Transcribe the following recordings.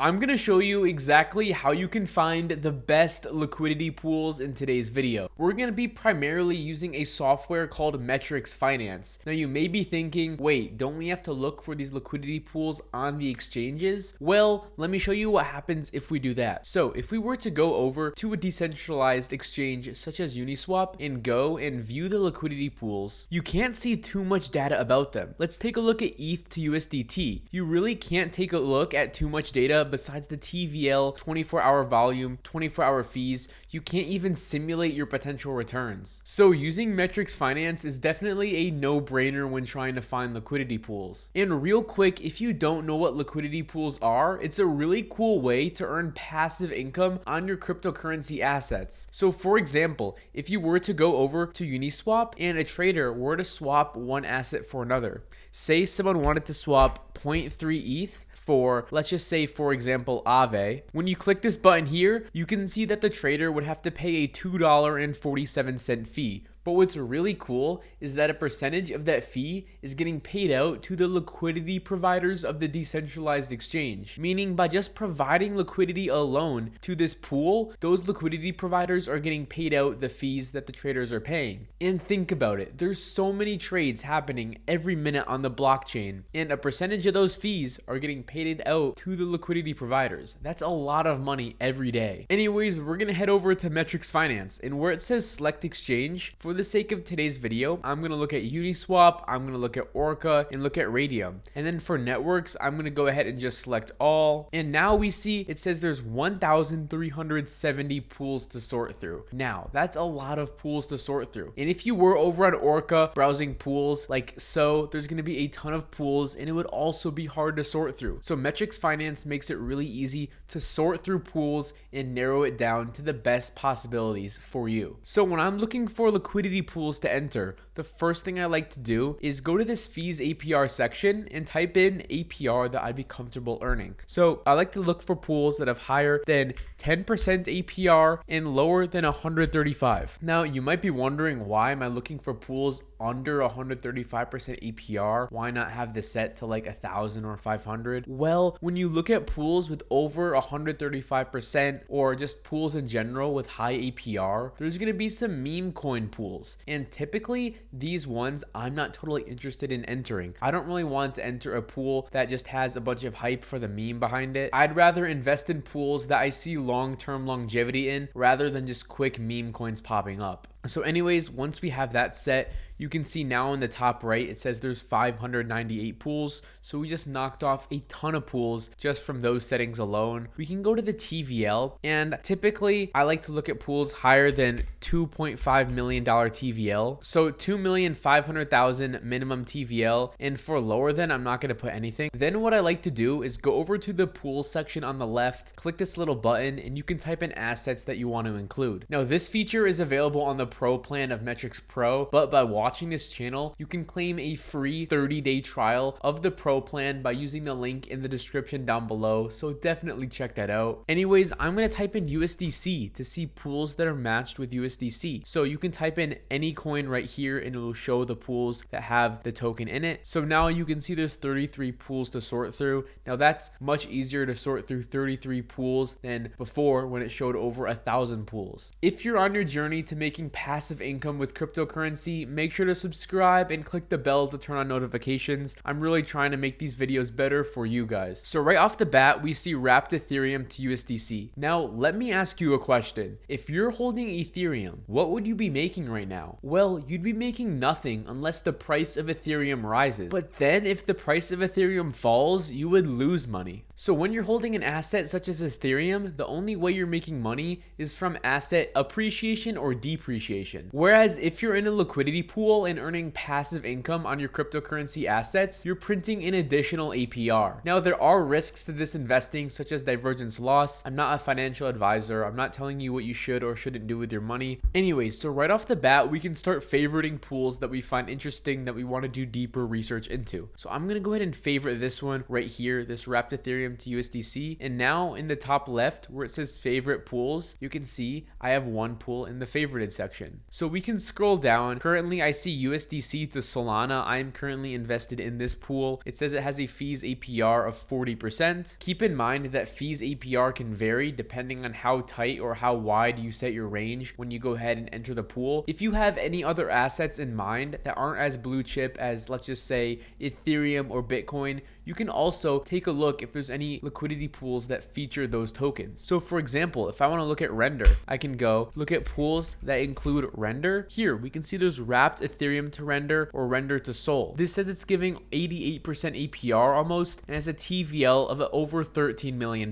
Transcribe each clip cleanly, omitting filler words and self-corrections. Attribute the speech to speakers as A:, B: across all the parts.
A: I'm going to show you exactly how you can find the best liquidity pools in today's video. We're going to be primarily using a software called Metrics Finance. Now you may be thinking, wait, don't we have to look for these liquidity pools on the exchanges? Well, let me show you what happens if we do that. So if we were to go over to a decentralized exchange such as Uniswap and go and view the liquidity pools, you can't see too much data about them. Let's take a look at ETH to USDT. You really can't take a look at too much data besides the TVL, 24-hour volume, 24-hour fees. You can't even simulate your potential returns. So using Metrics Finance is definitely a no-brainer when trying to find liquidity pools. And real quick, if you don't know what liquidity pools are, it's a really cool way to earn passive income on your cryptocurrency assets. So for example, if you were to go over to Uniswap and a trader were to swap one asset for another, say someone wanted to swap 0.3 ETH for, let's just say, for example, Aave. When you click this button here, you can see that the trader would have to pay a $2.47 fee. But what's really cool is that a percentage of that fee is getting paid out to the liquidity providers of the decentralized exchange. Meaning by just providing liquidity alone to this pool, those liquidity providers are getting paid out the fees that the traders are paying. And think about it, there's so many trades happening every minute on the blockchain, and a percentage of those fees are getting paid out to the liquidity providers. That's a lot of money every day. Anyways, we're gonna head over to Metrics Finance, and where it says select exchange, for the sake of today's video, I'm going to look at Uniswap, I'm going to look at Orca, and look at Radium. And then for networks, I'm going to go ahead and just select all. And now we see it says there's 1,370 pools to sort through. Now, that's a lot of pools to sort through. And if you were over on Orca browsing pools like so, there's going to be a ton of pools, and it would also be hard to sort through. So Metrics Finance makes it really easy to sort through pools and narrow it down to the best possibilities for you. So when I'm looking for liquidity pools to enter, the first thing I like to do is go to this fees APR section and type in APR that I'd be comfortable earning. So I like to look for pools that have higher than 10% APR and lower than 135. Now you might be wondering, why am I looking for pools under 135% APR? Why not have this set to like 1,000 or 500? Well, when you look at pools with over 135% or just pools in general with high APR, there's going to be some meme coin pools. And typically these ones I'm not totally interested in entering. I don't really want to enter a pool that just has a bunch of hype for the meme behind it. I'd rather invest in pools that I see long-term longevity in rather than just quick meme coins popping up. So anyways, once we have that set, you can see now in the top right, it says there's 598 pools. So we just knocked off a ton of pools just from those settings alone. We can go to the TVL, and typically I like to look at pools higher than $2.5 million TVL. So 2,500,000 minimum TVL, and for lower than, I'm not going to put anything. Then what I like to do is go over to the pool section on the left, click this little button, and you can type in assets that you want to include. Now this feature is available on the Pro plan of Metrics Pro, but by watching this channel, you can claim a free 30-day trial of the Pro plan by using the link in the description down below, so definitely check that out. Anyways, I'm going to type in USDC to see pools that are matched with USDC. So you can type in any coin right here and it will show the pools that have the token in it. So now you can see there's 33 pools to sort through. Now that's much easier to sort through 33 pools than before when it showed over 1,000 pools. If you're on your journey to making passive income with cryptocurrency, make sure to subscribe and click the bell to turn on notifications. I'm really trying to make these videos better for you guys. So right off the bat, we see wrapped Ethereum to USDC. Now, let me ask you a question. If you're holding Ethereum, what would you be making right now? Well, you'd be making nothing unless the price of Ethereum rises. But then if the price of Ethereum falls, you would lose money. So when you're holding an asset such as Ethereum, the only way you're making money is from asset appreciation or depreciation. Whereas if you're in a liquidity pool and earning passive income on your cryptocurrency assets, you're printing an additional APR. Now, there are risks to this investing, such as divergence loss. I'm not a financial advisor. I'm not telling you what you should or shouldn't do with your money. Anyways, so right off the bat, we can start favoriting pools that we find interesting that we want to do deeper research into. So I'm going to go ahead and favorite this one right here, this wrapped Ethereum Ethereum to USDC. And now in the top left where it says favorite pools, you can see I have one pool in the favorited section. So we can scroll down. Currently I see USDC to Solana. I am currently invested in this pool. It says it has a fees APR of 40%. Keep in mind that fees APR can vary depending on how tight or how wide you set your range when you go ahead and enter the pool. If you have any other assets in mind that aren't as blue chip as, let's just say, Ethereum or Bitcoin, you can also take a look if there's any liquidity pools that feature those tokens. So for example, if I want to look at Render, I can go look at pools that include Render. Here we can see there's wrapped Ethereum to Render or Render to Sol. This says it's giving 88% APR almost and has a TVL of over $13 million.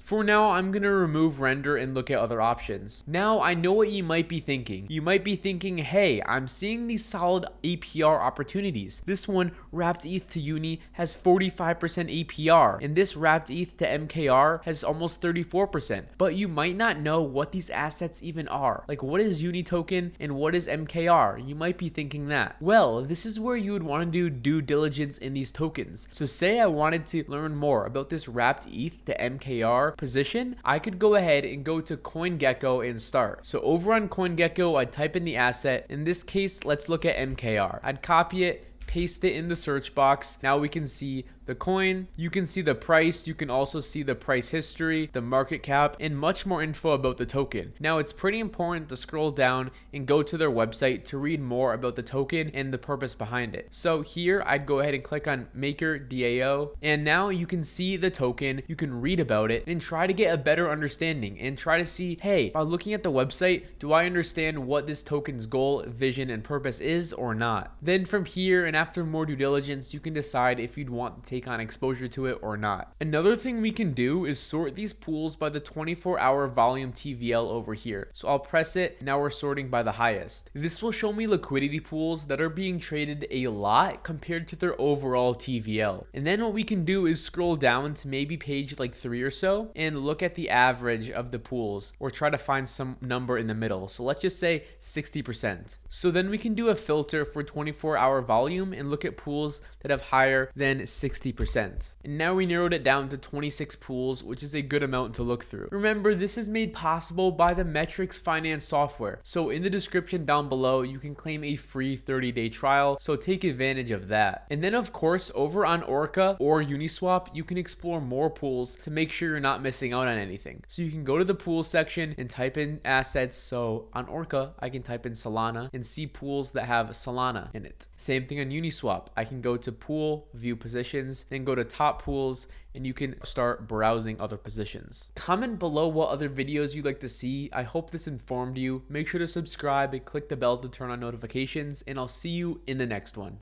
A: For now, I'm going to remove Render and look at other options. Now I know what you might be thinking. You might be thinking, hey, I'm seeing these solid APR opportunities. This one, wrapped ETH to Uni, has 45% APR, and this wrapped ETH to MKR has almost 34%. But you might not know what these assets even are. Like, what is Uni token and what is MKR? You might be thinking that. Well, this is where you would want to do due diligence in these tokens. So say I wanted to learn more about this wrapped ETH to MKR position, I could go ahead and go to CoinGecko and start. So over on CoinGecko, I'd type in the asset. In this case, let's look at MKR. I'd copy it, paste it in the search box. Now we can see the coin, you can see the price, you can also see the price history, the market cap, and much more info about the token. Now it's pretty important to scroll down and go to their website to read more about the token and the purpose behind it. So here I'd go ahead and click on Maker DAO, and now you can see the token, you can read about it and try to get a better understanding and try to see, hey, by looking at the website, do I understand what this token's goal, vision, and purpose is or not? Then from here and after more due diligence, you can decide if you'd want to take on exposure to it or not. Another thing we can do is sort these pools by the 24-hour volume TVL over here. So I'll press it. Now we're sorting by the highest. This will show me liquidity pools that are being traded a lot compared to their overall TVL. And then what we can do is scroll down to maybe page like 3 or so and look at the average of the pools or try to find some number in the middle. So let's just say 60%. So then we can do a filter for 24-hour volume and look at pools that have higher than 60%. And now we narrowed it down to 26 pools, which is a good amount to look through. Remember, this is made possible by the Metrics Finance software. So in the description down below, you can claim a free 30-day trial. So take advantage of that. And then of course, over on Orca or Uniswap, you can explore more pools to make sure you're not missing out on anything. So you can go to the pool section and type in assets. So on Orca, I can type in Solana and see pools that have Solana in it. Same thing on Uniswap. I can go to pool, view positions, then go to top pools, and you can start browsing other positions. Comment below what other videos you'd like to see. I hope this informed you. Make sure to subscribe and click the bell to turn on notifications, and I'll see you in the next one.